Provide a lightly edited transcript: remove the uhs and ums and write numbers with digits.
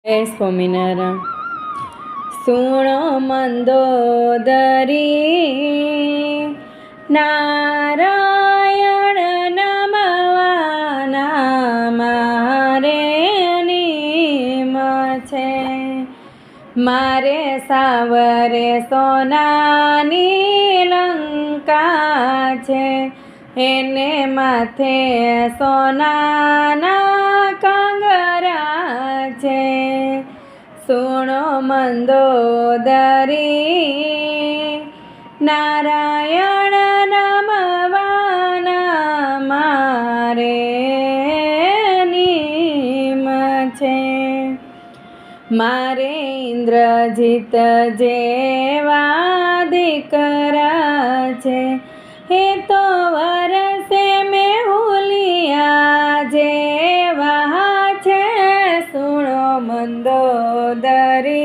જય સ્વામિનારાયણ. સુણો મંદોદરી નારાયણ નમવાના મારે નિયમ છે. મારે સાવરે સોનાની લંકા છે, એને માથે સોનાના કાંગરા છે. સુણો મંદોદરી નારાયણ નમવાના મારે નિયમ છે. મારે ઇન્દ્રજીત જેવા દીકરા છે, એ તો વરસે મેહુલિયા જેવા છે. સુણો મંદોદરી